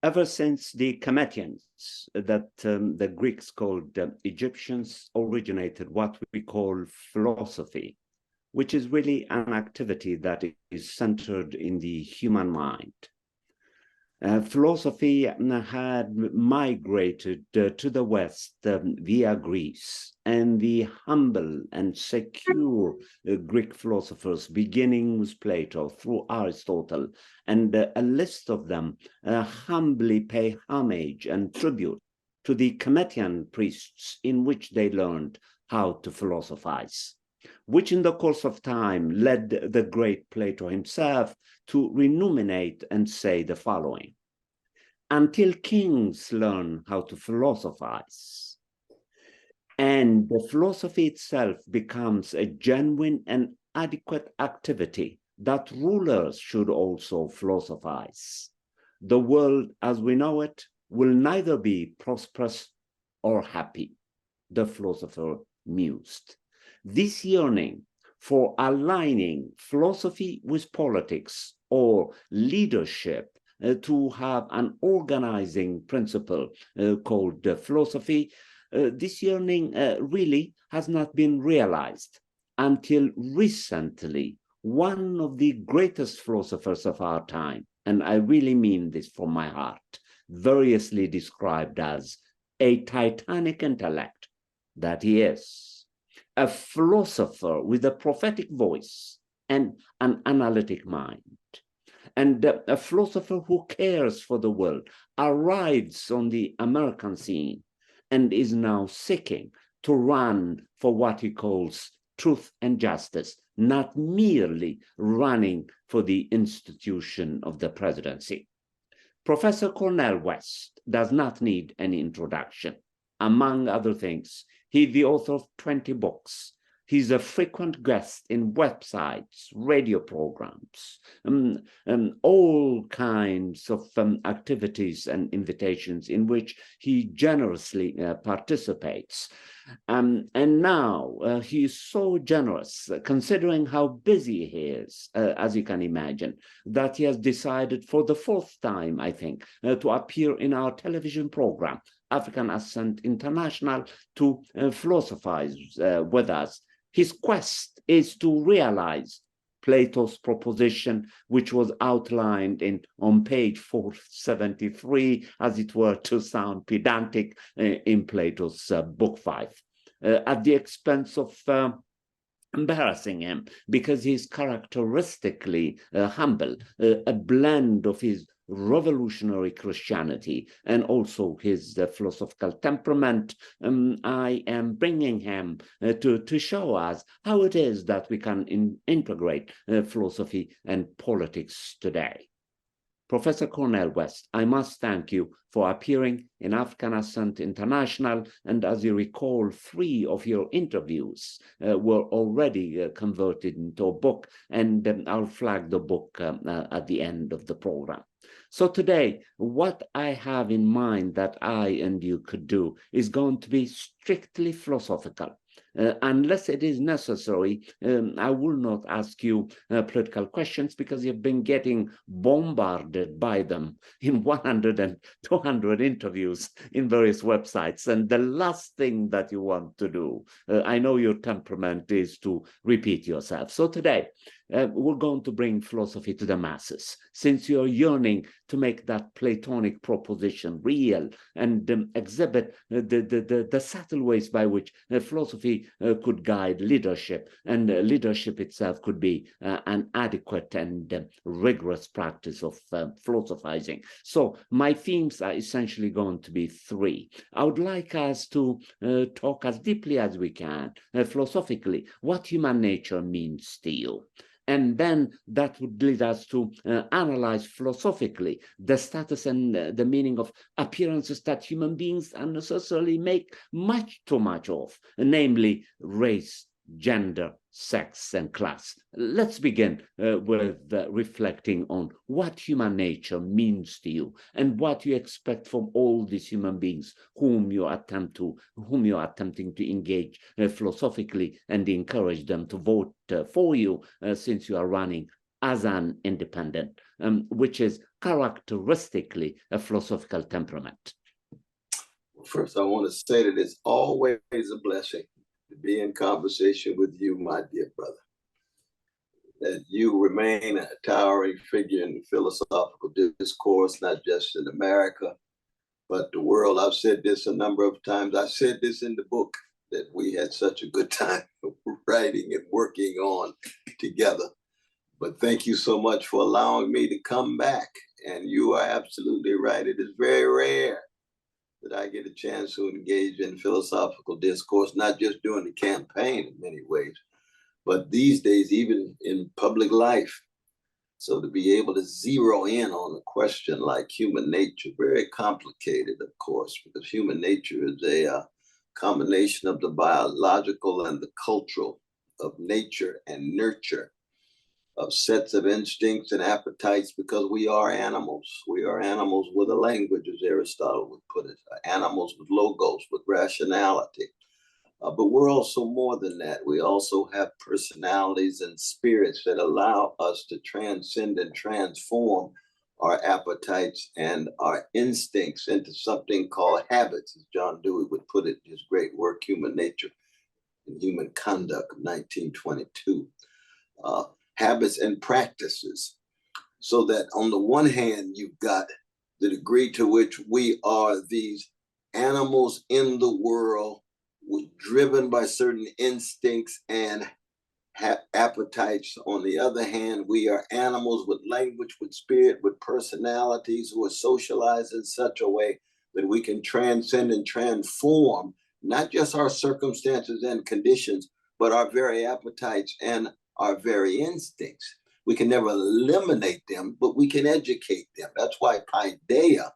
Ever since the Cometians, that the Greeks called Egyptians, originated what we call philosophy, which is really an activity that is centered in the human mind. Philosophy had migrated to the West via Greece, and the humble and secure Greek philosophers, beginning with Plato through Aristotle, and a list of them humbly pay homage and tribute to the Cometian priests in which they learned how to philosophize, which in the course of time led the great Plato himself to renuminate and say the following: until kings learn how to philosophize, and the philosophy itself becomes a genuine and adequate activity, that rulers should also philosophize, the world as we know it will neither be prosperous or happy, the philosopher mused. This yearning for aligning philosophy with politics or leadership to have an organizing principle called philosophy, this yearning really has not been realized until recently. One of the greatest philosophers of our time, and I really mean this from my heart, variously described as a titanic intellect, that he is a philosopher with a prophetic voice and an analytic mind, and a philosopher who cares for the world, arrives on the American scene and is now seeking to run for what he calls truth and justice, not merely running for the institution of the presidency. Professor Cornel West does not need any introduction. Among other things, he's the author of 20 books. He's a frequent guest in websites, radio programs, all kinds of activities and invitations in which he generously participates. And now he is so generous, considering how busy he is, as you can imagine, that he has decided for the fourth time, I think, to appear in our television program, African Ascent International, to philosophize with us. His quest is to realize Plato's proposition, which was outlined on page 473, as it were, to sound pedantic, in Plato's book 5, at the expense of embarrassing him, because he's characteristically humble, a blend of his revolutionary Christianity and also his philosophical temperament. I am bringing him to show us how it is that we can integrate philosophy and politics today. Professor Cornel West, I must thank you for appearing in African Ascent International, and as you recall, 3 of your interviews were already converted into a book, and I'll flag the book at the end of the program. So today, what I have in mind that I and you could do is going to be strictly philosophical. Unless it is necessary, I will not ask you political questions, because you've been getting bombarded by them in 100 and 200 interviews in various websites. And the last thing that you want to do, I know your temperament, is to repeat yourself. So today, we're going to bring philosophy to the masses, since you're yearning to make that Platonic proposition real and exhibit the subtle ways by which philosophy could guide leadership, and leadership itself could be an adequate and rigorous practice of philosophizing. So my themes are essentially going to be 3. I would like us to talk as deeply as we can, philosophically, what human nature means to you. And then that would lead us to analyze philosophically the status and the meaning of appearances that human beings unnecessarily make much too much of, namely race, gender, sex, and class. Let's begin with reflecting on what human nature means to you and what you expect from all these human beings whom you're attempting to engage philosophically, and encourage them to vote for you, since you are running as an independent, which is characteristically a philosophical temperament? First, I want to say that it's always a blessing to be in conversation with you, my dear brother. That you remain a towering figure in the philosophical discourse, not just in America, but the world. I've said this a number of times. I said this in the book that we had such a good time writing and working on together. But thank you so much for allowing me to come back. And you are absolutely right. It is very rare that I get a chance to engage in philosophical discourse, not just during the campaign in many ways, but these days, even in public life. So to be able to zero in on a question like human nature, very complicated, of course, because human nature is a combination of the biological and the cultural, of nature and nurture, of sets of instincts and appetites, because we are animals. We are animals with a language, as Aristotle would put it, animals with logos, with rationality. But we're also more than that. We also have personalities and spirits that allow us to transcend and transform our appetites and our instincts into something called habits, as John Dewey would put it in his great work, Human Nature and Human Conduct of 1922. Habits and practices. So that on the one hand, you've got the degree to which we are these animals in the world, driven by certain instincts and appetites. On the other hand, we are animals with language, with spirit, with personalities, who are socialized in such a way that we can transcend and transform not just our circumstances and conditions, but our very appetites and our very instincts. We can never eliminate them, but we can educate them. That's why paideia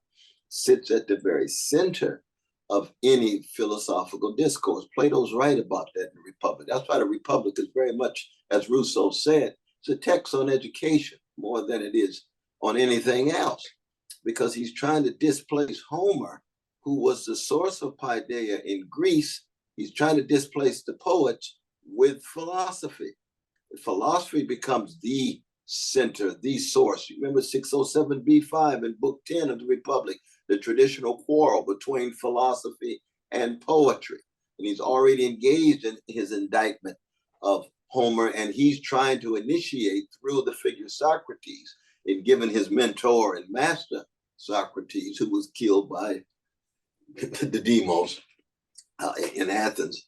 sits at the very center of any philosophical discourse. Plato's right about that in the Republic. That's why the Republic is very much, as Rousseau said, it's a text on education more than it is on anything else, because he's trying to displace Homer, who was the source of paideia in Greece. He's trying to displace the poets with philosophy. Philosophy becomes the center, the source. You remember 607b5 in Book 10 of the Republic, the traditional quarrel between philosophy and poetry. And he's already engaged in his indictment of Homer, and he's trying to initiate through the figure Socrates, and given his mentor and master Socrates, who was killed by the demos in Athens.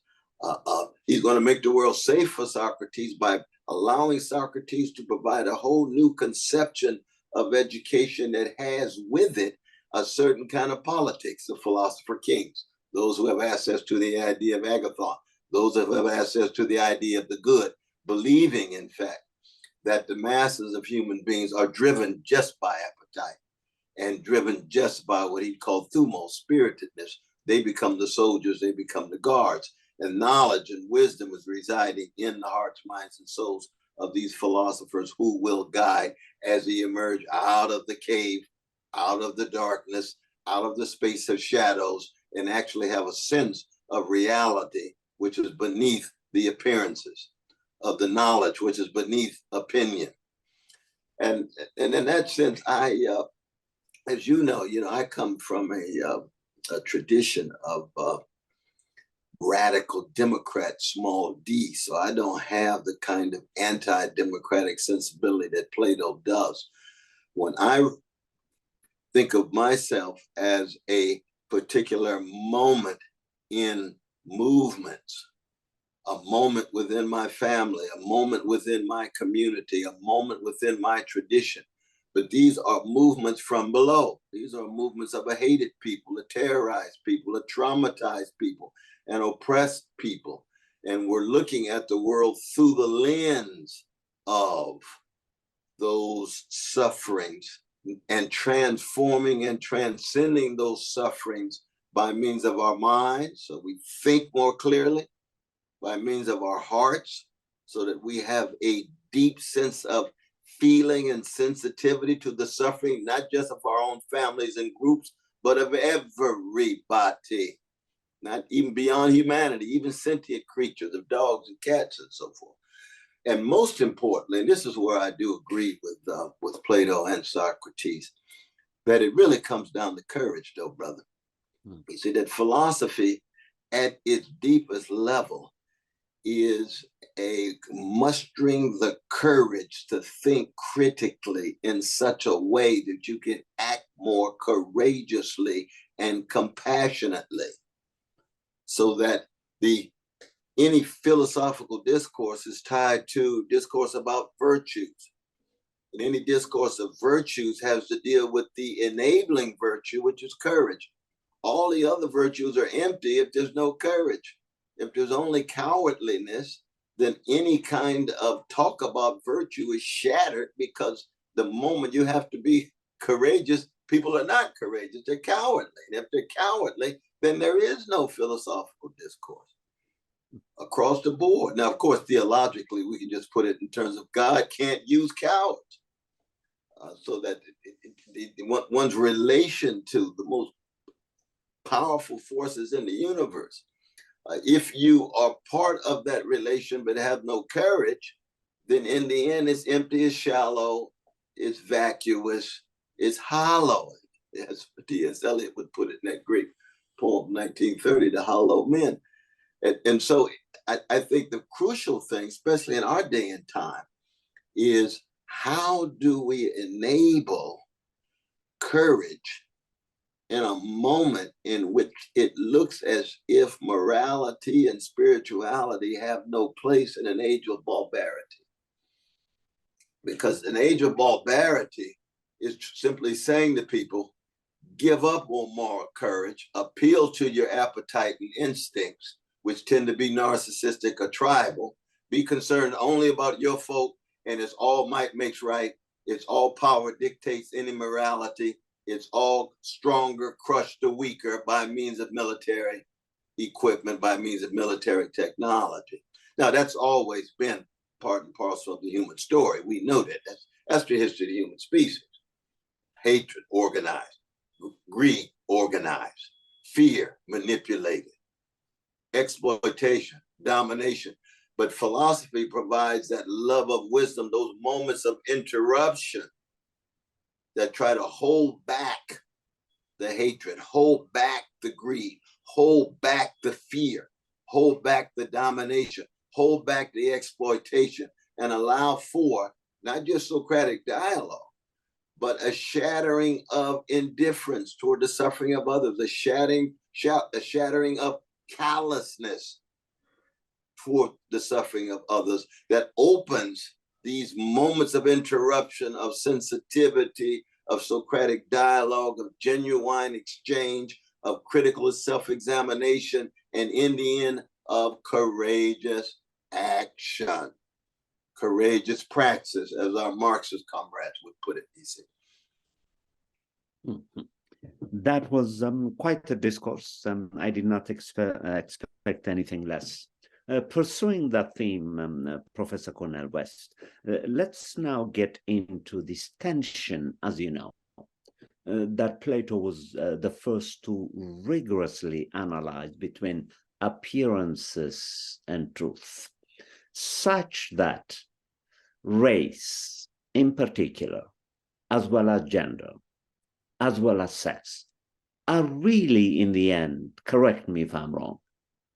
He's going to make the world safe for Socrates by allowing Socrates to provide a whole new conception of education that has with it a certain kind of politics, the philosopher kings, those who have access to the idea of agathon, those who have access to the idea of the good, believing, in fact, that the masses of human beings are driven just by appetite and driven just by what he called thumos, spiritedness. They become the soldiers, they become the guards. And knowledge and wisdom is residing in the hearts, minds, and souls of these philosophers who will guide as they emerge out of the cave, out of the darkness, out of the space of shadows, and actually have a sense of reality, which is beneath the appearances, of the knowledge, which is beneath opinion. And in that sense, as you know, I come from a tradition of radical Democrat, small d. So I don't have the kind of anti-democratic sensibility that Plato does. When I think of myself as a particular moment in movements, a moment within my family, a moment within my community, a moment within my tradition. But these are movements from below. These are movements of a hated people, a terrorized people, a traumatized people, and oppressed people. And we're looking at the world through the lens of those sufferings and transforming and transcending those sufferings by means of our minds, so we think more clearly, by means of our hearts, so that we have a deep sense of feeling and sensitivity to the suffering, not just of our own families and groups, but of everybody, not even beyond humanity, even sentient creatures, of dogs and cats and so forth. And most importantly, and this is where I do agree with Plato and Socrates, that it really comes down to courage, though, brother. You see, that philosophy at its deepest level is a mustering the courage to think critically in such a way that you can act more courageously and compassionately, so that any philosophical discourse is tied to discourse about virtues. And any discourse of virtues has to deal with the enabling virtue, which is courage. All the other virtues are empty if there's no courage. If there's only cowardliness, then any kind of talk about virtue is shattered, because the moment you have to be courageous, people are not courageous, they're cowardly. And if they're cowardly, then there is no philosophical discourse across the board. Now, of course, theologically, we can just put it in terms of God can't use cowards. So that one's relation to the most powerful forces in the universe, if you are part of that relation but have no courage, then in the end it's empty, it's shallow, it's vacuous, it's hollow, as T.S. Eliot would put it in that great poem 1930, The Hollow Men. And so I think the crucial thing, especially in our day and time, is how do we enable courage in a moment in which it looks as if morality and spirituality have no place in an age of barbarity. Because an age of barbarity is simply saying to people, give up on moral courage, appeal to your appetite and instincts, which tend to be narcissistic or tribal, be concerned only about your folk, and it's all might makes right, it's all power dictates any morality, it's all stronger, crush the weaker by means of military equipment, by means of military technology. Now, that's always been part and parcel of the human story. We know that. That's the history of the human species. Hatred organized, greed organized, fear manipulated, exploitation, domination. But philosophy provides that love of wisdom, those moments of interruption that try to hold back the hatred, hold back the greed, hold back the fear, hold back the domination, hold back the exploitation, and allow for not just Socratic dialogue, but a shattering of indifference toward the suffering of others, a shattering of callousness for the suffering of others, that opens these moments of interruption, of sensitivity, of Socratic dialogue, of genuine exchange, of critical self-examination, and in the end, of courageous action, courageous praxis, as our Marxist comrades would put it, DC. That was quite a discourse. I did not expect anything less. Pursuing that theme, Professor Cornel West, let's now get into this tension, as you know, that Plato was the first to rigorously analyze between appearances and truth, such that race in particular, as well as gender, as well as sex, are really, in the end, correct me if I'm wrong,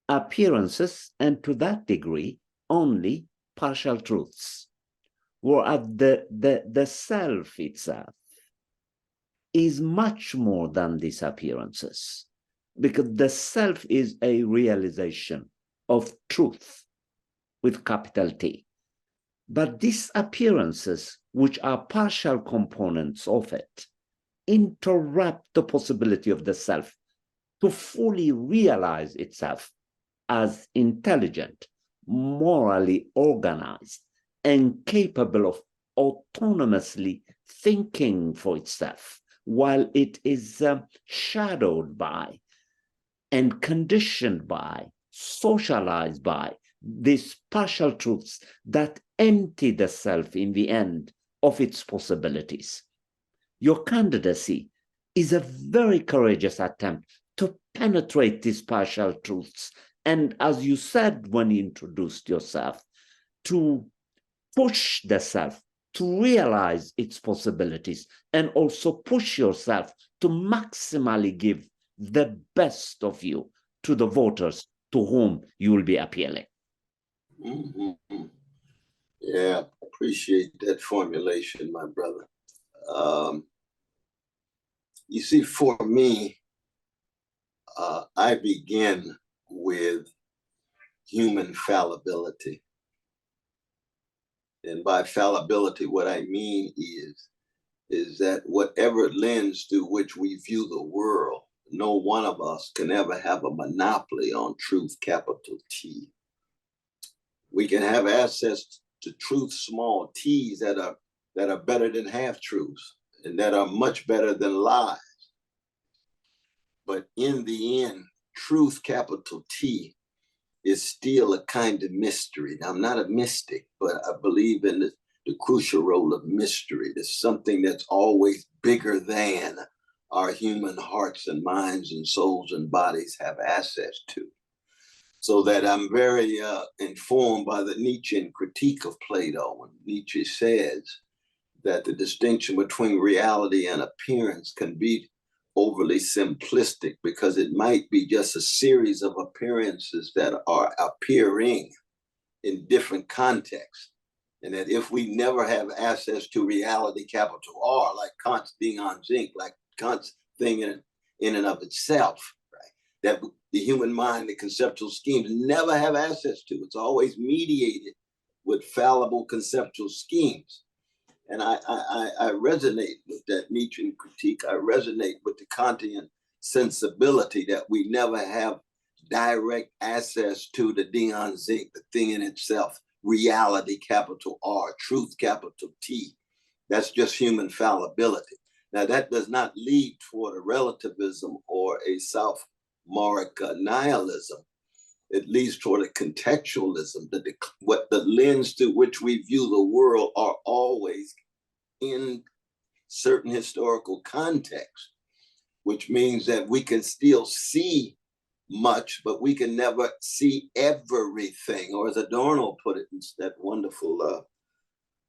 appearances, and to that degree, only partial truths. Whereas the self itself is much more than these appearances, because the self is a realization of truth with capital T. But these appearances, which are partial components of it, interrupt the possibility of the self to fully realize itself as intelligent, morally organized, and capable of autonomously thinking for itself, while it is shadowed by and conditioned by, socialized by these partial truths that empty the self in the end of its possibilities. Your candidacy is a very courageous attempt to penetrate these partial truths, and as you said when you introduced yourself, to push the self to realize its possibilities and also push yourself to maximally give the best of you to the voters to whom you will be appealing. Mm-hmm. Yeah, appreciate that formulation, my brother. You see, for me, I begin with human fallibility. And by fallibility, what I mean is that whatever lens through which we view the world, no one of us can ever have a monopoly on truth, capital T. We can have access to truth, small t's, that are better than half truths and that are much better than lies. But in the end, truth, capital T, is still a kind of mystery. Now, I'm not a mystic, but I believe in the crucial role of mystery. There's something that's always bigger than our human hearts and minds and souls and bodies have access to. So that I'm very informed by the Nietzschean critique of Plato, when Nietzsche says that the distinction between reality and appearance can be overly simplistic, because it might be just a series of appearances that are appearing in different contexts. And that if we never have access to reality, capital R, like Kant's being on zinc, like Kant's thing in and of itself, right? That the human mind, the conceptual schemes, never have access to. It's always mediated with fallible conceptual schemes. And I resonate with that Nietzschean critique. I resonate with the Kantian sensibility that we never have direct access to the Dion Zinc, the thing in itself, reality, capital R, truth, capital T. That's just human fallibility. Now, that does not lead toward a relativism or a sophomoric nihilism. It leads toward a contextualism, what the lens through which we view the world are always in certain historical context, which means that we can still see much, but we can never see everything. Or as Adorno put it in that wonderful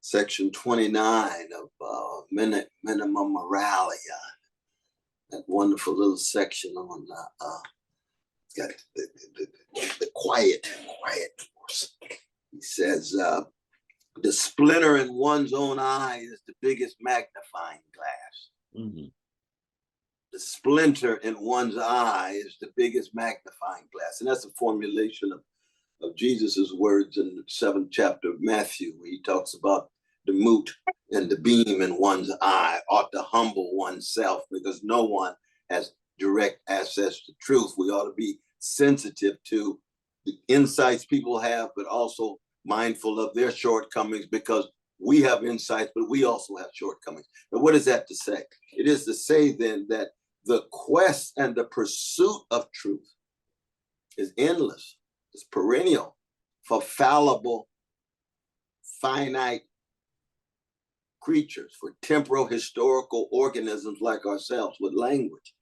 section 29 of Minimum Moralia, that wonderful little section on it's got the quiet force. He says, the splinter in one's own eye is the biggest magnifying glass. Mm-hmm. The splinter in one's eye is the biggest magnifying glass. And that's a formulation of Jesus's words in the 7th chapter of Matthew, where he talks about the mote and the beam in one's eye ought to humble oneself, because no one has direct access to truth. We ought to be sensitive to the insights people have, but also mindful of their shortcomings, because we have insights, but we also have shortcomings. But what is that to say? It is to say then that the quest and the pursuit of truth is endless, it's perennial for fallible, finite creatures, for temporal historical organisms like ourselves with language.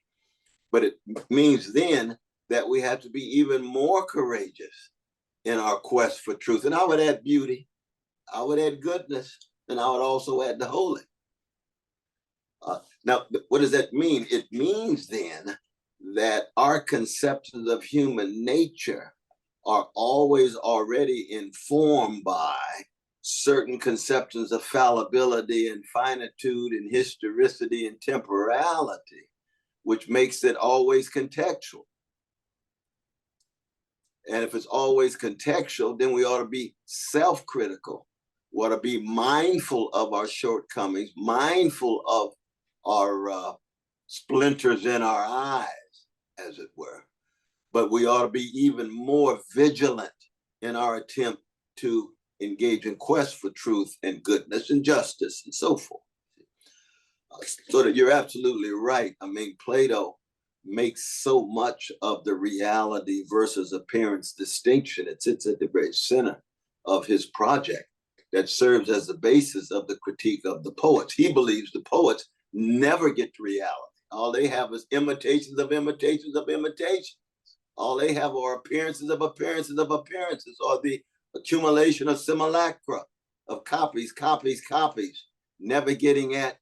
But it means then that we have to be even more courageous in our quest for truth. And I would add beauty, I would add goodness, and I would also add the holy. Now, what does that mean? It means then that our conceptions of human nature are always already informed by certain conceptions of fallibility and finitude and historicity and temporality, which makes it always contextual. And if it's always contextual, then we ought to be self-critical. We ought to be mindful of our shortcomings, mindful of our splinters in our eyes, as it were. But we ought to be even more vigilant in our attempt to engage in quest for truth and goodness and justice and so forth. So that you're absolutely right. I mean, Plato makes so much of the reality versus appearance distinction. It sits at the very center of his project that serves as the basis of the critique of the poets. He believes the poets never get to reality. All they have is imitations of imitations of imitations. All they have are appearances of appearances of appearances, or the accumulation of simulacra of copies, copies, copies, never getting at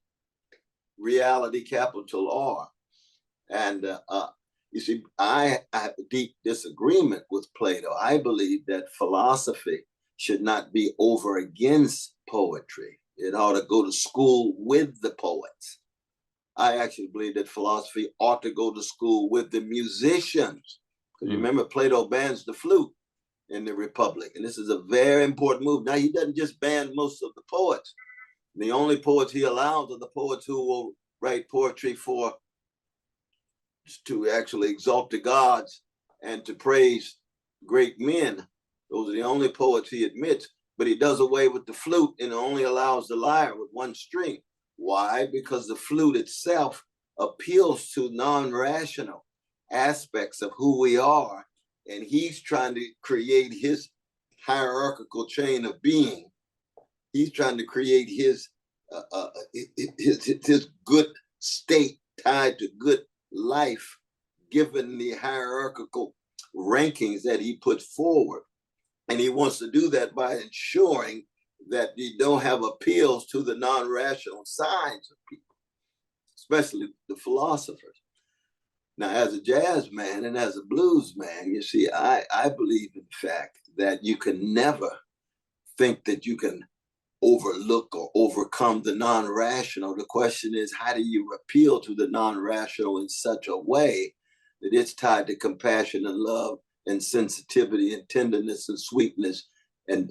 reality, capital R. And you see, I have a deep disagreement with Plato. I believe that philosophy should not be over against poetry. It ought to go to school with the poets. I actually believe that philosophy ought to go to school with the musicians. Because remember, Plato bans the flute in the Republic. And this is a very important move. Now, he doesn't just ban most of the poets. The only poets he allows are the poets who will write poetry to actually exalt the gods and to praise great men. Those are the only poets he admits, but he does away with the flute and only allows the lyre with one string. Why? Because the flute itself appeals to non-rational aspects of who we are, and he's trying to create his hierarchical chain of being. He's trying to create his good state tied to good life, given the hierarchical rankings that he puts forward. And he wants to do that by ensuring that you don't have appeals to the non-rational sides of people, especially the philosophers. Now, as a jazz man and as a blues man, you see, I believe in the fact that you can never think that you can overlook or overcome the non-rational. The question is, how do you appeal to the non-rational in such a way that it's tied to compassion and love and sensitivity and tenderness and sweetness and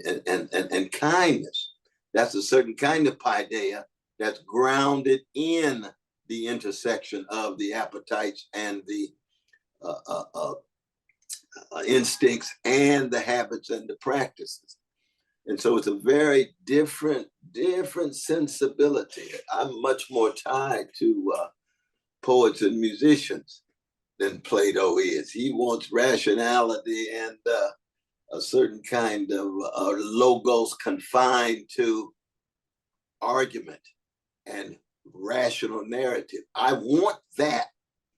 kindness? That's a certain kind of paideia that's grounded in the intersection of the appetites and the instincts and the habits and the practices. And so it's a very different sensibility. I'm much more tied to poets and musicians than Plato is. He wants rationality and a certain kind of logos confined to argument and rational narrative. I want that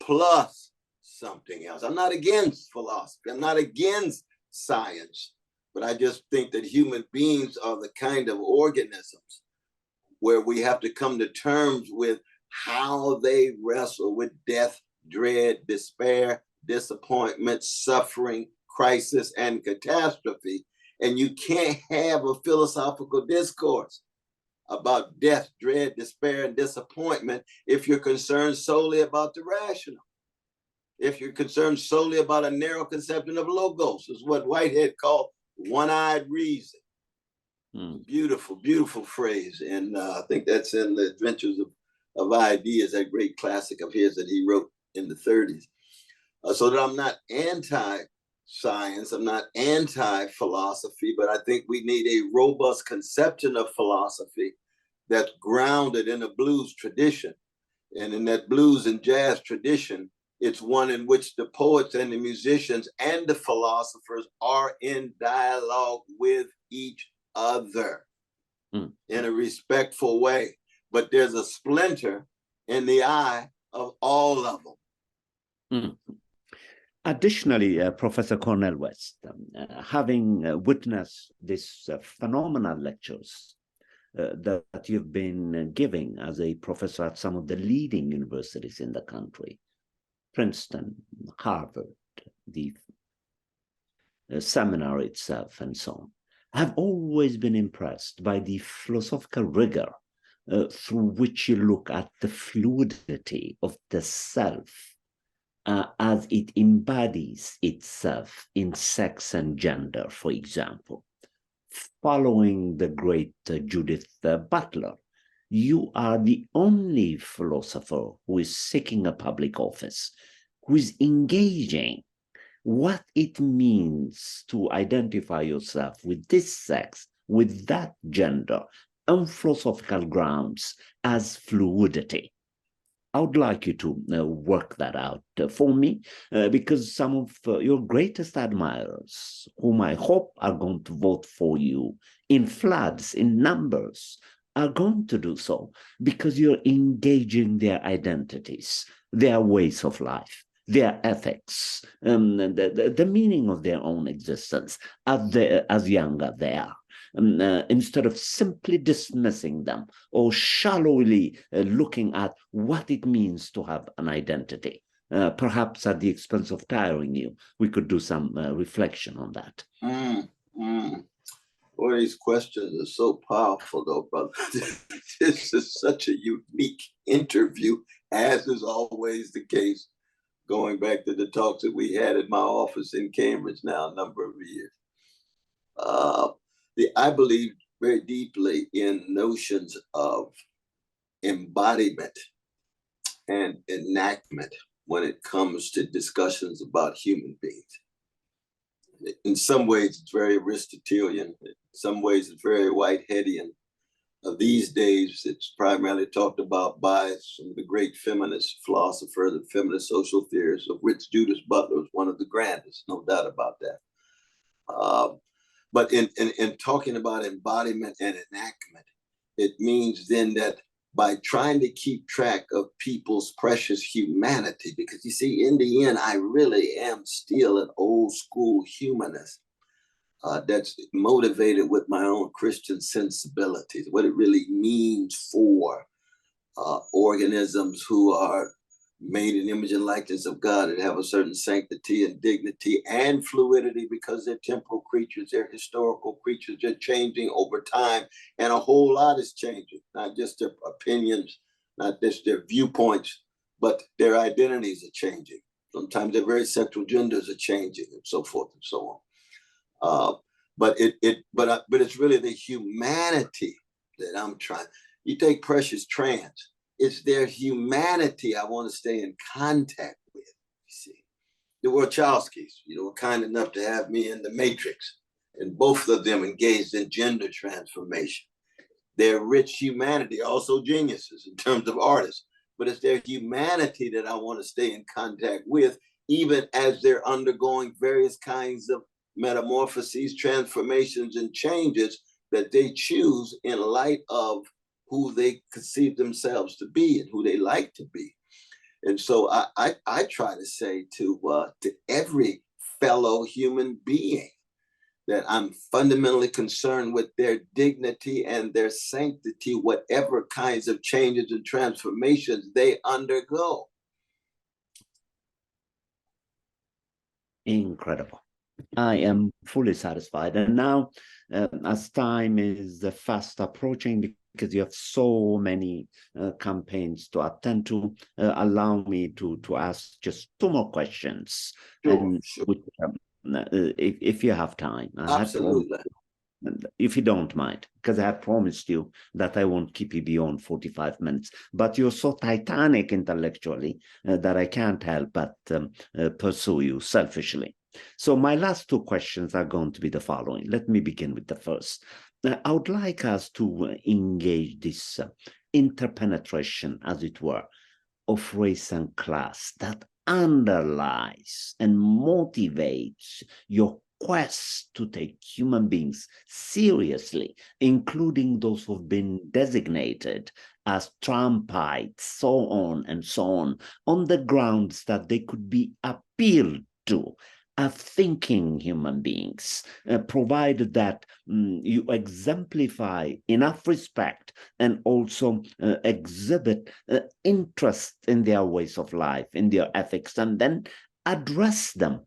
plus something else. I'm not against philosophy. I'm not against science. But I just think that human beings are the kind of organisms where we have to come to terms with how they wrestle with death, dread, despair, disappointment, suffering, crisis, and catastrophe. And you can't have a philosophical discourse about death, dread, despair, and disappointment if you're concerned solely about the rational. If you're concerned solely about a narrow conception of logos, is what Whitehead called one-eyed reason. Beautiful, beautiful phrase. And I think that's in the Adventures of Ideas, that great classic of his that he wrote in the 30s. So that I'm not anti-science, I'm not anti-philosophy, but I think we need a robust conception of philosophy that's grounded in a blues tradition. And in that blues and jazz tradition, it's one in which the poets and the musicians and the philosophers are in dialogue with each other in a respectful way. But there's a splinter in the eye of all of them. Additionally, Professor Cornel West, having witnessed these phenomenal lectures that you've been giving as a professor at some of the leading universities in the country, Princeton, Harvard, the seminar itself, and so on, I've always been impressed by the philosophical rigor through which you look at the fluidity of the self as it embodies itself in sex and gender, for example. Following the great Judith Butler, you are the only philosopher who is seeking a public office, who is engaging what it means to identify yourself with this sex, with that gender, on philosophical grounds as fluidity. I would like you to work that out for me, because some of your greatest admirers, whom I hope are going to vote for you in floods, in numbers, are going to do so because you're engaging their identities, their ways of life, their ethics, the meaning of their own existence as young as they are. instead of simply dismissing them or shallowly looking at what it means to have an identity. Perhaps at the expense of tiring you, we could do some reflection on that. Well, these questions are so powerful, though, brother. This is such a unique interview, as is always the case, going back to the talks that we had at my office in Cambridge now a number of years. I believe very deeply in notions of embodiment and enactment when it comes to discussions about human beings. In some ways, it's very Aristotelian. In some ways, it's very Whiteheadian. These days, it's primarily talked about by some of the great feminist philosophers and feminist social theorists, of which Judith Butler is one of the grandest, no doubt about that. But in talking about embodiment and enactment, it means then that by trying to keep track of people's precious humanity, because you see, in the end, I really am still an old school humanist that's motivated with my own Christian sensibilities, what it really means for organisms who are made in image and likeness of God and have a certain sanctity and dignity and fluidity, because they're temporal creatures, they're historical creatures, they're changing over time, and a whole lot is changing, not just their opinions, not just their viewpoints, but their identities are changing. Sometimes their very sexual genders are changing, and so forth and so on. But it's really the humanity that I'm trying. You take precious trans. It's their humanity I want to stay in contact with. You see, the Wachowskis, were kind enough to have me in The Matrix, and both of them engaged in gender transformation. Their rich humanity, also geniuses in terms of artists, but it's their humanity that I want to stay in contact with, even as they're undergoing various kinds of metamorphoses, transformations, and changes that they choose in light of who they conceive themselves to be and who they like to be. And so I try to say to every fellow human being that I'm fundamentally concerned with their dignity and their sanctity, whatever kinds of changes and transformations they undergo. Incredible. I am fully satisfied. And now, as time is fast approaching, because you have so many campaigns to attend to, allow me to ask just two more questions. Sure. Which, if you have time. Absolutely. If you don't mind, because I have promised you that I won't keep you beyond 45 minutes. But you're so titanic intellectually that I can't help but pursue you selfishly. So my last two questions are going to be the following. Let me begin with the first. I would like us to engage this interpenetration, as it were, of race and class that underlies and motivates your quest to take human beings seriously, including those who've been designated as Trumpites, so on the grounds that they could be appealed to as thinking human beings, provided that you exemplify enough respect and also exhibit interest in their ways of life, in their ethics, and then address them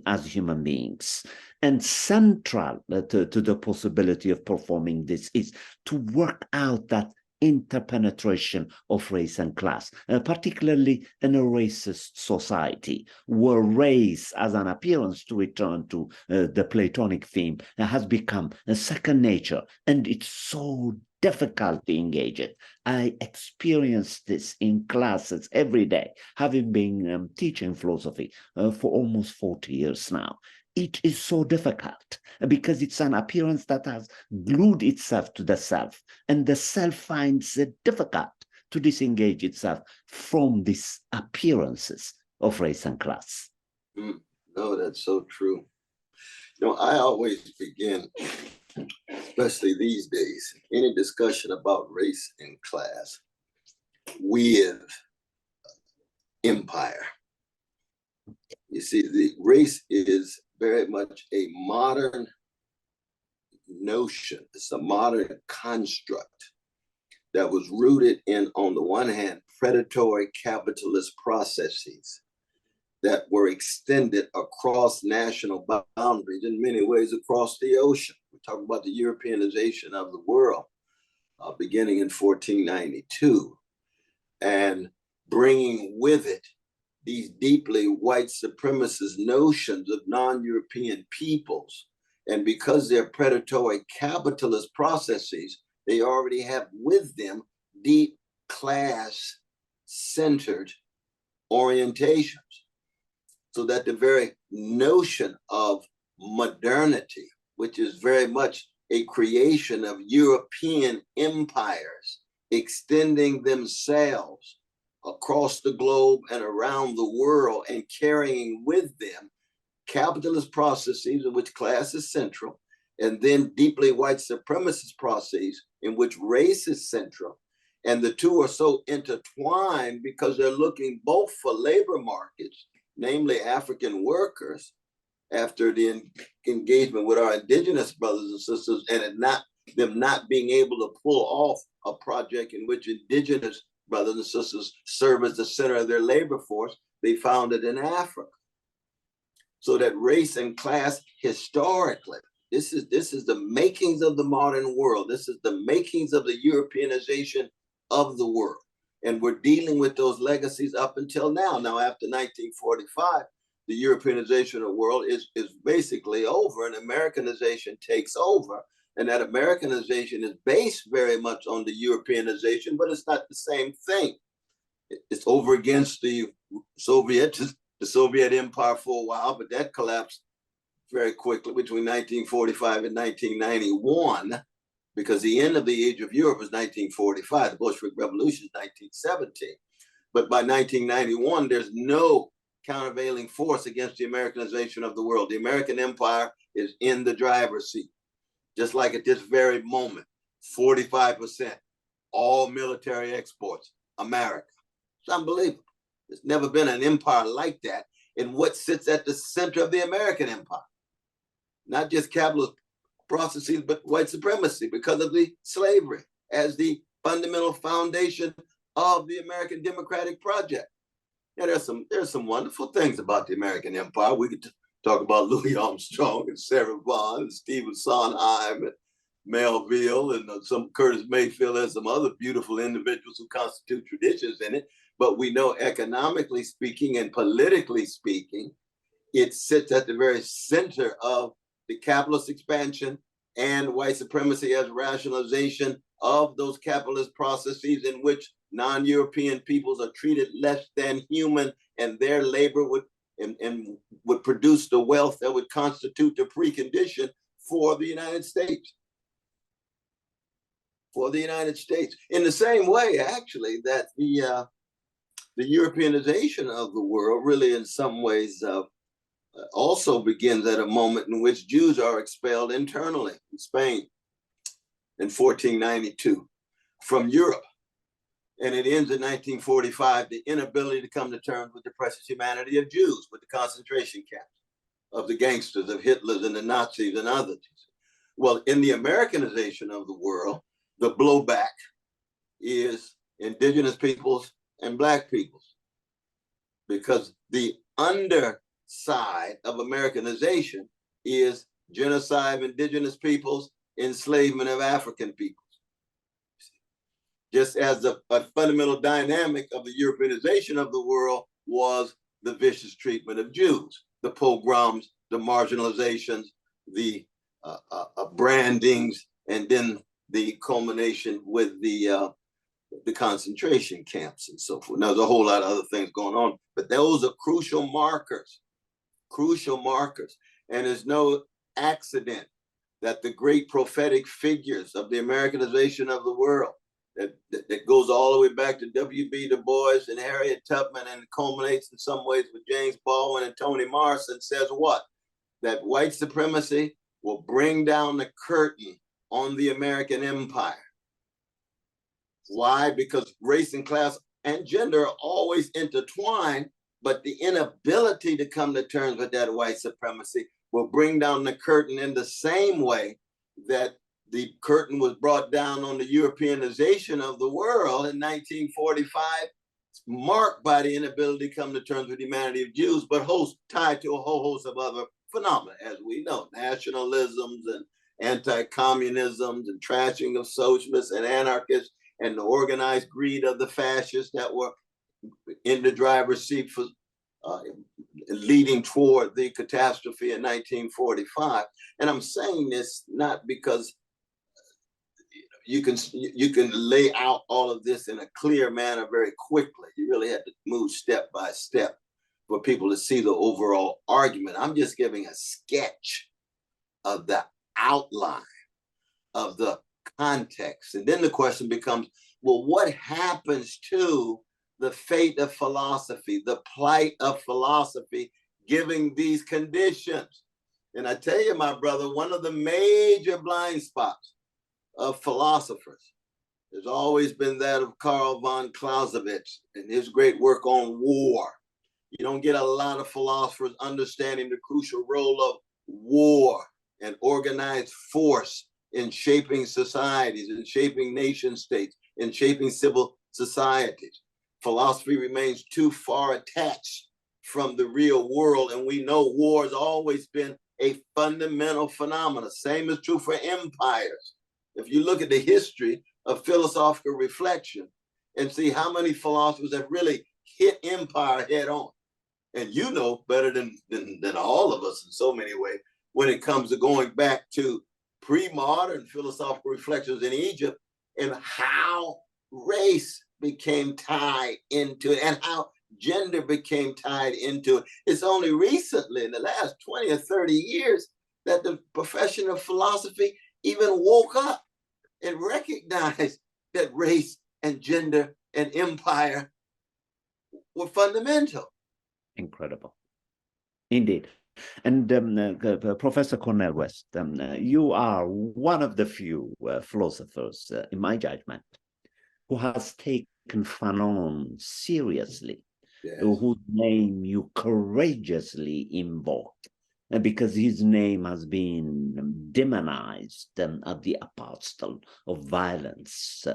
as human beings. And central to the possibility of performing this is to work out that interpenetration of race and class, particularly in a racist society where race as an appearance, to return to the Platonic theme, has become a second nature, and it's so difficult to engage it. I experience this in classes every day, having been teaching philosophy for almost 40 years now. It is so difficult because it's an appearance that has glued itself to the self, and the self finds it difficult to disengage itself from these appearances of race and class. No, that's so true. I always begin, especially these days, any discussion about race and class with empire. You see, the race is very much a modern notion. It's a modern construct that was rooted in, on the one hand, predatory capitalist processes that were extended across national boundaries, in many ways across the ocean. We're talking about the Europeanization of the world, beginning in 1492, and bringing with it these deeply white supremacist notions of non-European peoples. And because they're predatory capitalist processes, they already have with them deep class-centered orientations. So that the very notion of modernity, which is very much a creation of European empires extending themselves across the globe and around the world and carrying with them capitalist processes in which class is central, and then deeply white supremacist processes in which race is central. And the two are so intertwined because they're looking both for labor markets, namely African workers, after the engagement with our indigenous brothers and sisters, and them not being able to pull off a project in which indigenous brothers and sisters serve as the center of their labor force, they found it in Africa. So that race and class historically, this is the makings of the modern world. This is the makings of the Europeanization of the world. And we're dealing with those legacies up until now. Now, after 1945, the Europeanization of the world is basically over, and Americanization takes over. And that Americanization is based very much on the Europeanization, but it's not the same thing. It's over against the Soviet Empire for a while, but that collapsed very quickly between 1945 and 1991, because the end of the Age of Europe was 1945. The Bolshevik Revolution is 1917. But by 1991, there's no countervailing force against the Americanization of the world. The American empire is in the driver's seat. Just like at this very moment, 45%, all military exports, America. It's unbelievable. There's never been an empire like that in what sits at the center of the American empire. Not just capitalist processes, but white supremacy because of the slavery as the fundamental foundation of the American democratic project. Yeah, there's some wonderful things about the American empire. We could talk about Louis Armstrong and Sarah Vaughan and Stephen Sondheim and Melville and some Curtis Mayfield and some other beautiful individuals who constitute traditions in it. But we know economically speaking and politically speaking, it sits at the very center of the capitalist expansion and white supremacy as rationalization of those capitalist processes in which non-European peoples are treated less than human, and their labor would produce the wealth that would constitute the precondition for the United States. For the United States. In the same way, actually, that the Europeanization of the world really in some ways also begins at a moment in which Jews are expelled internally in Spain in 1492 from Europe. And it ends in 1945, the inability to come to terms with the precious humanity of Jews, with the concentration camps, of the gangsters, of Hitlers and the Nazis and others. Well, in the Americanization of the world, the blowback is indigenous peoples and Black peoples, because the underside of Americanization is genocide of indigenous peoples, enslavement of African peoples. Just as a fundamental dynamic of the Europeanization of the world was the vicious treatment of Jews, the pogroms, the marginalizations, the brandings, and then the culmination with the concentration camps and so forth. Now, there's a whole lot of other things going on, but those are crucial markers. And there's no accident that the great prophetic figures of the Americanization of the world, that goes all the way back to W.B. Du Bois and Harriet Tubman, and culminates in some ways with James Baldwin and Toni Morrison, says what? That white supremacy will bring down the curtain on the American empire. Why? Because race and class and gender are always intertwined, but the inability to come to terms with that white supremacy will bring down the curtain in the same way that the curtain was brought down on the Europeanization of the world in 1945, marked by the inability to come to terms with the humanity of Jews, but tied to a whole host of other phenomena, as we know, nationalisms and anti-communisms and trashing of socialists and anarchists and the organized greed of the fascists that were in the driver's seat for leading toward the catastrophe in 1945. And I'm saying this not because you can lay out all of this in a clear manner very quickly. You really have to move step by step for people to see the overall argument. I'm just giving a sketch of the outline of the context. And then the question becomes, well, what happens to the fate of philosophy, the plight of philosophy, given these conditions? And I tell you, my brother, one of the major blind spots of philosophers has always been that of Karl von Clausewitz and his great work on war. You don't get a lot of philosophers understanding the crucial role of war and organized force in shaping societies, in shaping nation states, in shaping civil societies. Philosophy remains too far attached from the real world, and we know war has always been a fundamental phenomenon. Same is true for empires. If you look at the history of philosophical reflection and see how many philosophers have really hit empire head on, and you know better than all of us in so many ways, when it comes to going back to pre-modern philosophical reflections in Egypt and how race became tied into it and how gender became tied into it. It's only recently, in the last 20 or 30 years, that the profession of philosophy even woke up and recognized that race and gender and empire were fundamental. Incredible. Indeed. And Professor Cornel West, you are one of the few philosophers, in my judgment, who has taken Fanon seriously, Yes. Whose name you courageously invoke, because his name has been demonized as the apostle of violence,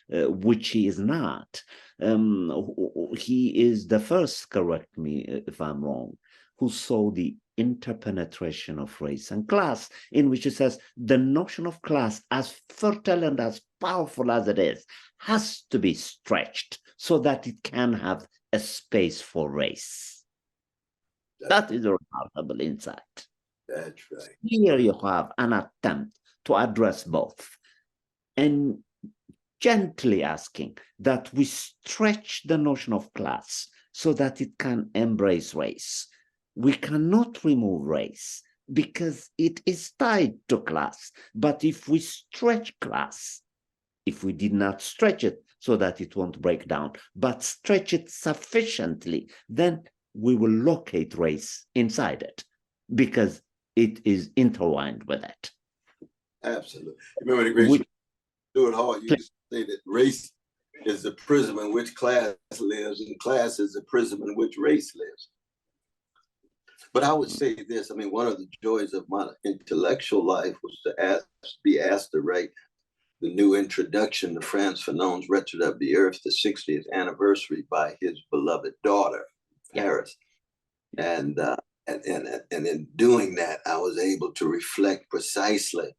which he is not. He is the first, correct me if I'm wrong, who saw the interpenetration of race and class, in which it says the notion of class, as fertile and as powerful as it is, has to be stretched so that it can have a space for race. That is a remarkable insight. That's right. Here you have an attempt to address both and gently asking that we stretch the notion of class so that it can embrace race. We cannot remove race because it is tied to class. But if we stretch class, if we did not stretch it so that it won't break down, but stretch it sufficiently, then we will locate race inside it because it is intertwined with it. Absolutely. Remember the great Stuart Hall used to say that race is the prism in which class lives, and class is the prism in which race lives. But I would say this, I mean, one of the joys of my intellectual life was to be asked to write the new introduction to Frantz Fanon's Wretched of the Earth, the 60th anniversary, by his beloved daughter, Paris. And in doing that, I was able to reflect precisely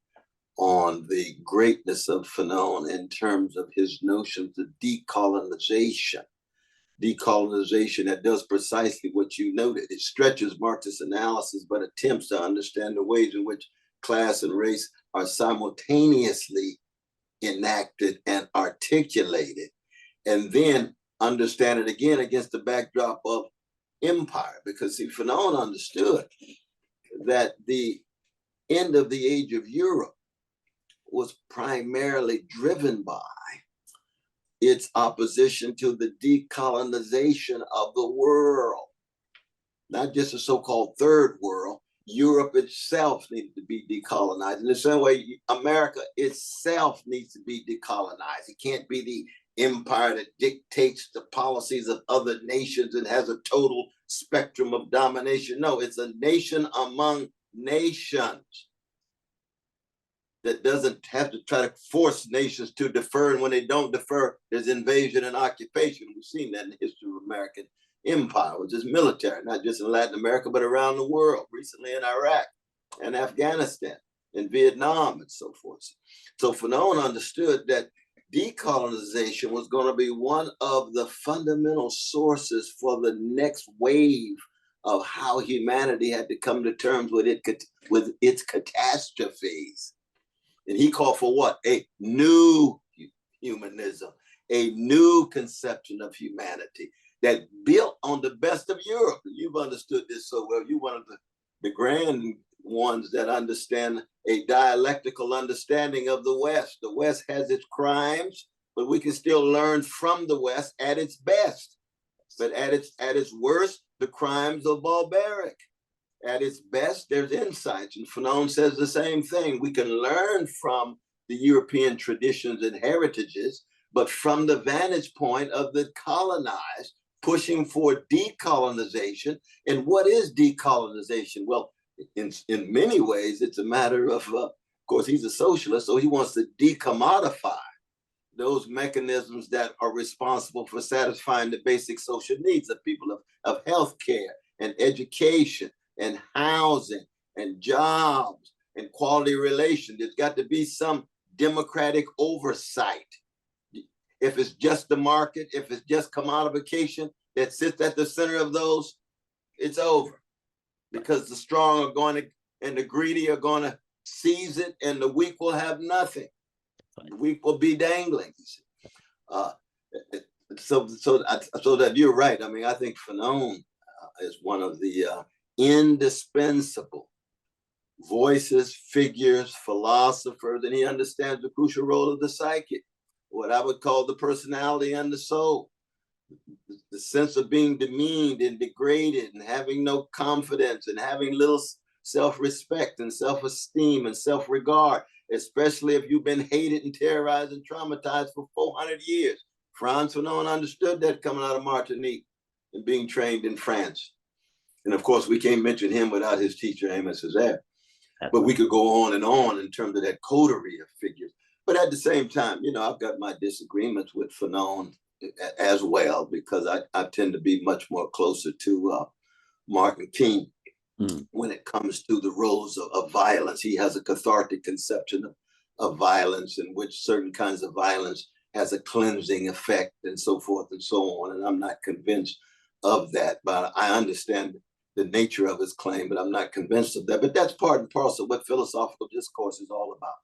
on the greatness of Fanon in terms of his notions of decolonization. Decolonization that does precisely what you noted. It stretches Marxist analysis, but attempts to understand the ways in which class and race are simultaneously enacted and articulated, and then understand it again against the backdrop of empire. Because see, Fanon understood that the end of the age of Europe was primarily driven by its opposition to the decolonization of the world, not just the so-called third world. Europe itself needed to be decolonized. In the same way, America itself needs to be decolonized. It can't be the empire that dictates the policies of other nations and has a total spectrum of domination. No, it's a nation among nations. that doesn't have to try to force nations to defer. And when they don't defer, there's invasion and occupation. We've seen that in the history of American empire, which is military, not just in Latin America, but around the world, recently in Iraq and Afghanistan and Vietnam and so forth. So Fanon understood that decolonization was going to be one of the fundamental sources for the next wave of how humanity had to come to terms with its catastrophes. And he called for what? A new humanism, a new conception of humanity that built on the best of Europe. You've understood this so well. You're one of the grand ones that understand a dialectical understanding of the West. The West has its crimes, but we can still learn from the West at its best. But at its worst, the crimes are barbaric. At its best, there's insights. And Fanon says the same thing. We can learn from the European traditions and heritages, but from the vantage point of the colonized, pushing for decolonization. And what is decolonization? Well, in many ways, it's a matter of course, he's a socialist, so he wants to decommodify those mechanisms that are responsible for satisfying the basic social needs of people, of healthcare and education and housing and jobs and quality relations. There's got to be some democratic oversight. If it's just the market, if it's just commodification that sits at the center of those, it's over. Because the strong are going to, and the greedy are going to seize it, and the weak will have nothing. The weak will be dangling. So that you're right. I mean, I think Fanon is one of the indispensable voices, figures, philosophers, and he understands the crucial role of the psychic, what I would call the personality and the soul. The sense of being demeaned and degraded and having no confidence and having little self-respect and self-esteem and self-regard, especially if you've been hated and terrorized and traumatized for 400 years. Frantz Fanon understood that coming out of Martinique and being trained in France. And of course, we can't mention him without his teacher, Amos Césaire. But we could go on in terms of that coterie of figures. But at the same time, you know, I've got my disagreements with Fanon as well, because I tend to be much more closer to Martin King when it comes to the roles of violence. He has a cathartic conception of violence, in which certain kinds of violence has a cleansing effect and so forth and so on. And I'm not convinced of that, but I understand the nature of his claim, but I'm not convinced of that. But that's part and parcel of what philosophical discourse is all about.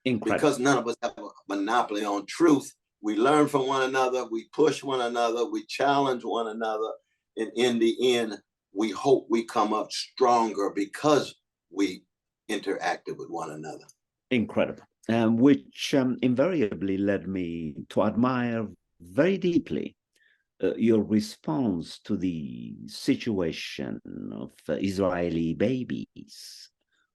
Incredible. Because none of us have a monopoly on truth. We learn from one another, we push one another, we challenge one another, and in the end, we hope we come up stronger because we interacted with one another. Incredible. Which invariably led me to admire very deeply your response to the situation of Israeli babies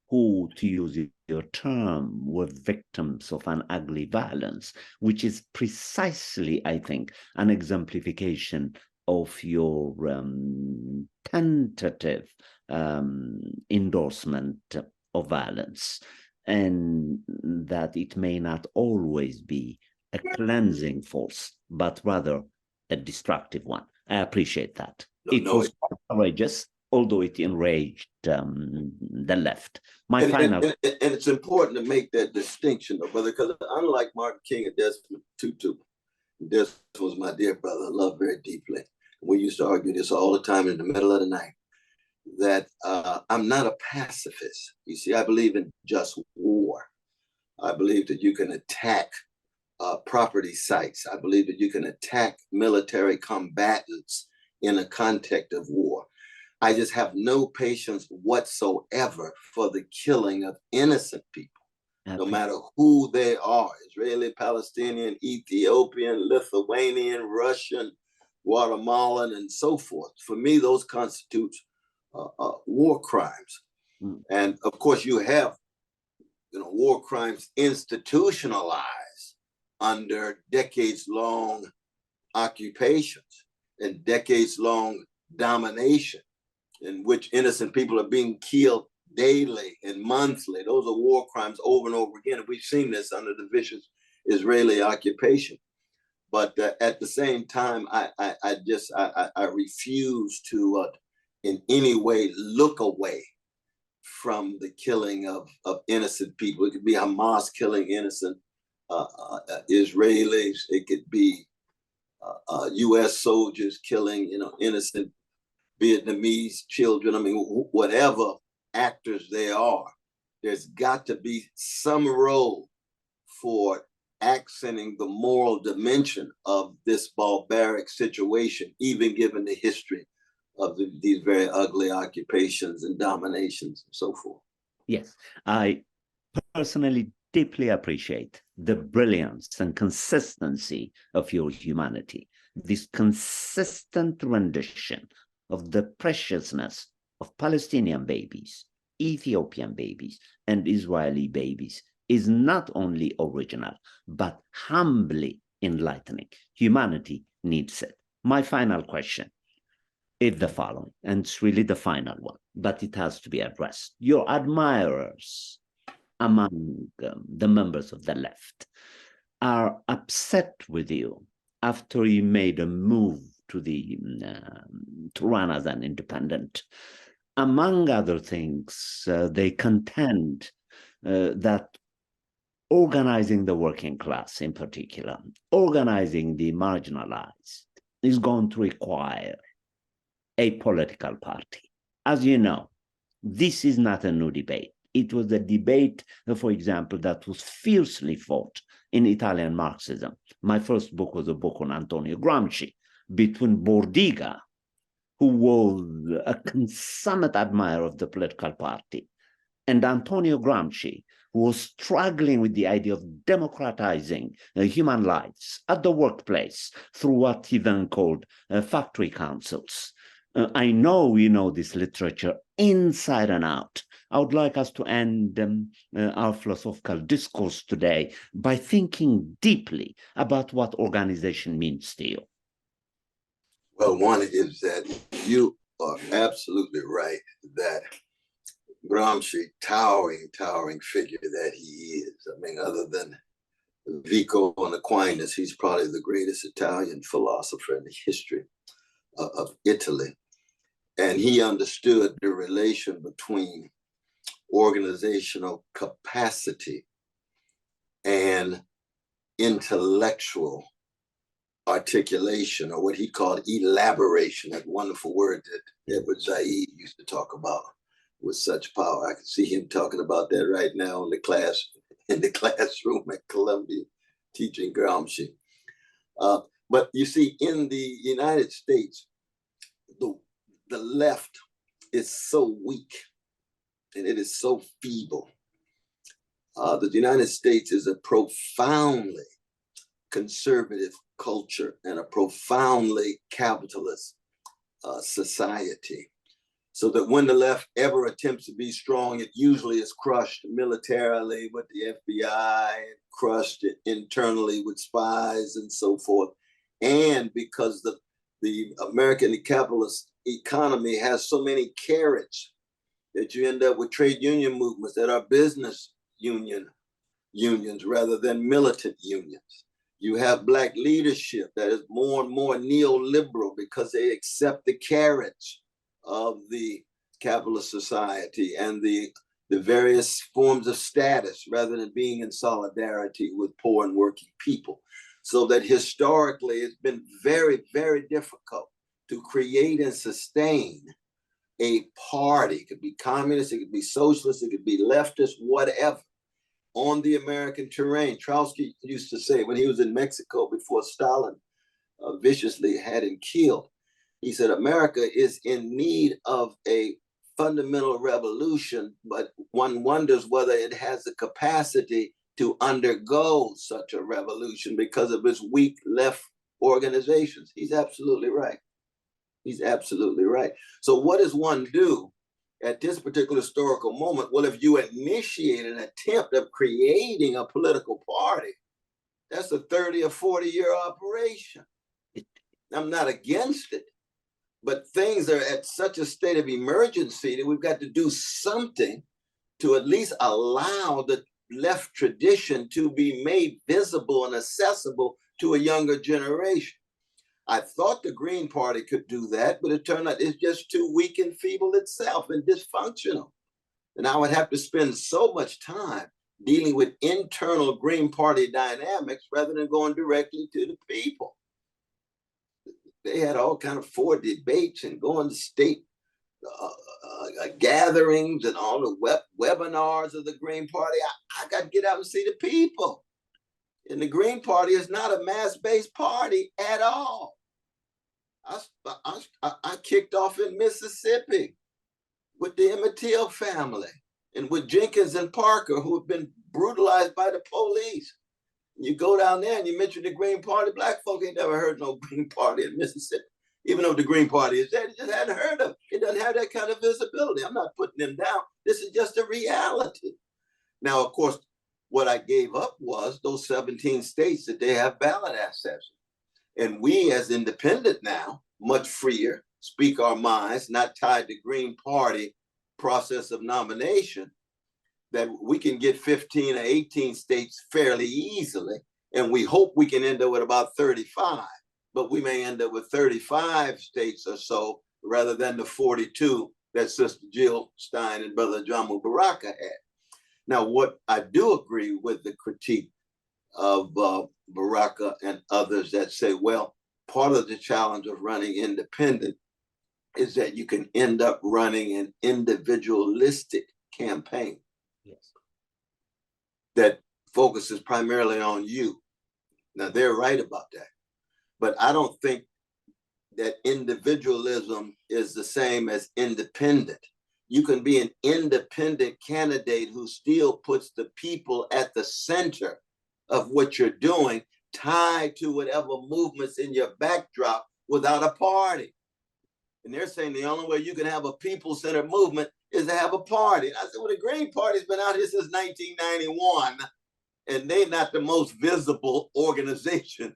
who, to use your term, were victims of an ugly violence, which is precisely, I think, an exemplification of your tentative endorsement of violence, and that it may not always be a cleansing force, but rather a destructive one. I appreciate that. It was courageous, although it enraged the left. And it's important to make that distinction, though, brother, because unlike Martin King and Desmond Tutu, Desmond was my dear brother, I love very deeply. We used to argue this all the time in the middle of the night, that I'm not a pacifist. You see, I believe in just war. I believe that you can attack property sites. I believe that you can attack military combatants in a context of war. I just have no patience whatsoever for the killing of innocent people, no matter who they are, Israeli, Palestinian, Ethiopian, Lithuanian, Russian, Guatemalan, and so forth. For me, those constitute war crimes. And of course, you have war crimes institutionalized under decades-long occupations and decades-long domination, in which innocent people are being killed daily and monthly. Those are war crimes over and over again. And we've seen this under the vicious Israeli occupation. But at the same time, I refuse to in any way look away from the killing of innocent people. It could be Hamas killing innocent Israelis. It could be U.S. soldiers killing, innocent Vietnamese children. I mean, whatever actors they are, there's got to be some role for accenting the moral dimension of this barbaric situation, even given the history of these very ugly occupations and dominations and so forth. Yes, I personally deeply appreciate the brilliance and consistency of your humanity, this consistent rendition of the preciousness of Palestinian babies, Ethiopian babies, and Israeli babies is not only original, but humbly enlightening. Humanity needs it. My final question is the following, and it's really the final one, but it has to be addressed. Your admirers among the members of the left are upset with you after you made a move to run as an independent. Among other things, they contend that organizing the working class in particular, organizing the marginalized, is going to require a political party. As you know, this is not a new debate. It was a debate, for example, that was fiercely fought in Italian Marxism. My first book was a book on Antonio Gramsci, between Bordiga, who was a consummate admirer of the political party, and Antonio Gramsci, who was struggling with the idea of democratizing human lives at the workplace through what he then called factory councils. I know you know this literature inside and out. I would like us to end our philosophical discourse today by thinking deeply about what organization means to you. Well, one is that you are absolutely right that Gramsci, towering figure that he is. I mean, other than Vico and Aquinas, he's probably the greatest Italian philosopher in the history of Italy. And he understood the relation between organizational capacity and intellectual articulation, or what he called elaboration, that wonderful word that Edward Said used to talk about with such power. I can see him talking about that right now in the classroom at Columbia, teaching Gramsci. But you see, in the United States, the left is so weak and it is so feeble. The United States is a profoundly conservative culture and a profoundly capitalist society. So that when the left ever attempts to be strong, it usually is crushed militarily with the FBI, crushed internally with spies and so forth. And because the American capitalist economy has so many carrots that you end up with trade union movements that are business unions rather than militant unions. You have Black leadership that is more and more neoliberal because they accept the carrots of the capitalist society and the various forms of status rather than being in solidarity with poor and working people. So that historically it's been very, very difficult to create and sustain a party. It could be communist, it could be socialist, it could be leftist, whatever, on the American terrain. Trotsky used to say when he was in Mexico before Stalin viciously had him killed, he said, America is in need of a fundamental revolution, but one wonders whether it has the capacity to undergo such a revolution because of its weak left organizations. He's absolutely right. He's absolutely right. So what does one do at this particular historical moment? Well, if you initiate an attempt of creating a political party, that's a 30 or 40-year operation. I'm not against it, But things are at such a state of emergency that we've got to do something to at least allow the left tradition to be made visible and accessible to a younger generation. I thought the Green Party could do that, but it turned out it's just too weak and feeble itself and dysfunctional. And I would have to spend so much time dealing with internal Green Party dynamics rather than going directly to the people. They had all kind of 4 debates and going to state gatherings and all the webinars of the Green Party. I got to get out and see the people. And the Green Party is not a mass-based party at all. I kicked off in Mississippi with the Emmett Till family and with Jenkins and Parker, who have been brutalized by the police. You go down there and you mention the Green Party, black folk ain't never heard no Green Party in Mississippi. Even though the Green Party is there, they just hadn't heard of it. It doesn't have that kind of visibility. I'm not putting them down. This is just a reality. Now, of course, what I gave up was those 17 states that they have ballot access. And we as independent now, much freer, speak our minds, not tied to Green Party process of nomination, that we can get 15 or 18 states fairly easily. And we hope we can end up with about 35, but we may end up with 35 states or so rather than the 42 that Sister Jill Stein and Brother Jamu Baraka had. Now, what I do agree with the critique of Baraka and others that say, well, part of the challenge of running independent is that you can end up running an individualistic campaign. Yes. That focuses primarily on you. Now, they're right about that. But I don't think that individualism is the same as independent. You can be an independent candidate who still puts the people at the center of what you're doing, tied to whatever movements in your backdrop without a party. And they're saying the only way you can have a people-centered movement is to have a party. And I said, well, the Green Party's been out here since 1991, and they're not the most visible organization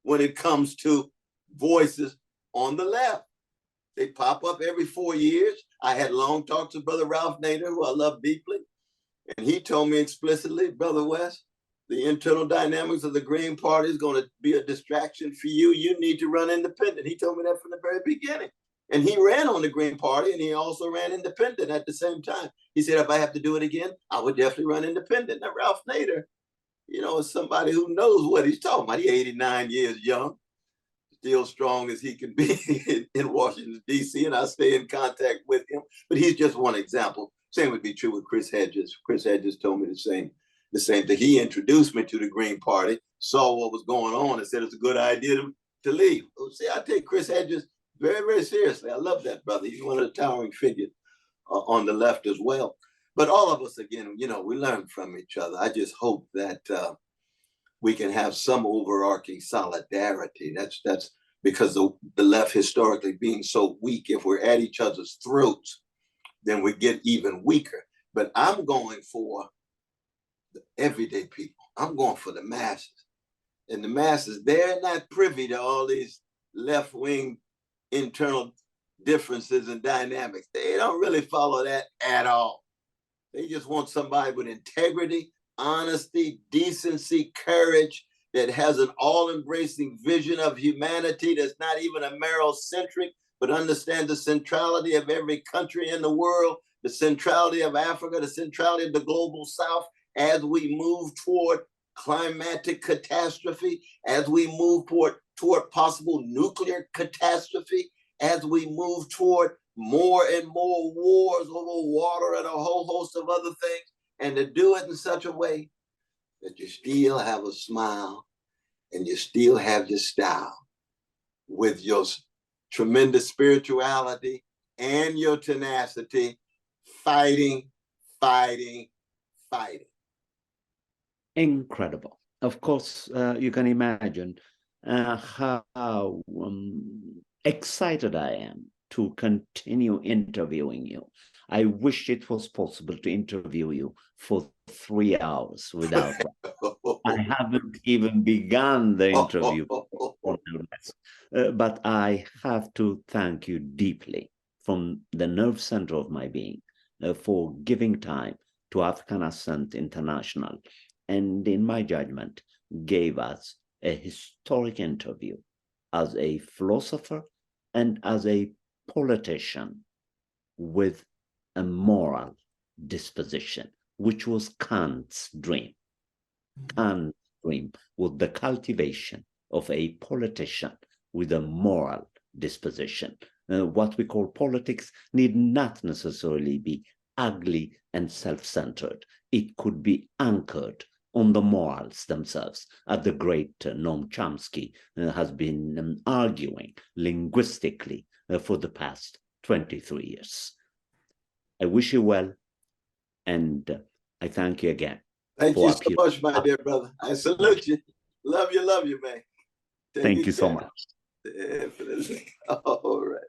when it comes to voices on the left. They pop up every 4 years. I had long talks with Brother Ralph Nader, who I love deeply. And he told me explicitly, Brother West, the internal dynamics of the Green Party is going to be a distraction for you. You need to run independent. He told me that from the very beginning. And he ran on the Green Party, and he also ran independent at the same time. He said, if I have to do it again, I would definitely run independent. Now, Ralph Nader, you know, is somebody who knows what he's talking about. He's 89 years young, still strong as he can be in Washington, D.C., and I stay in contact with him. But he's just one example. Same would be true with Chris Hedges. Chris Hedges told me the same thing. He introduced me to the Green Party, saw what was going on, and said it's a good idea to leave. See, I take Chris Hedges very, very seriously. I love that brother. He's one of the towering figures on the left as well. But all of us, again, you know, we learn from each other. I just hope that we can have some overarching solidarity. That's because the left historically being so weak. If we're at each other's throats, then we get even weaker. But I'm going for the everyday people. I'm going for the masses. And the masses, they're not privy to all these left-wing internal differences and dynamics. They don't really follow that at all. They just want somebody with integrity, honesty, decency, courage, that has an all-embracing vision of humanity that's not even Amerocentric, but understands the centrality of every country in the world, the centrality of Africa, the centrality of the global South as we move toward climatic catastrophe, as we move toward possible nuclear catastrophe, as we move toward more and more wars over water and a whole host of other things, and to do it in such a way that you still have a smile and you still have your style with your tremendous spirituality and your tenacity, fighting, fighting, fighting. Incredible. Of course, you can imagine how excited I am to continue interviewing you. I wish it was possible to interview you for 3 hours without that. I haven't even begun the interview. Cornel West. But I have to thank you deeply from the nerve center of my being for giving time to African Ascent International, and in my judgment, gave us a historic interview as a philosopher and as a politician with a moral disposition, which was Kant's dream. Kant's dream was the cultivation of a politician with a moral disposition. What we call politics need not necessarily be ugly and self-centered. It could be anchored on the morals themselves, as the great Noam Chomsky has been arguing linguistically for the past 23 years. I wish you well, and I thank you again. Thank you so much, my dear brother. I salute you. Love you, man. Thank you so much. Definitely. All right.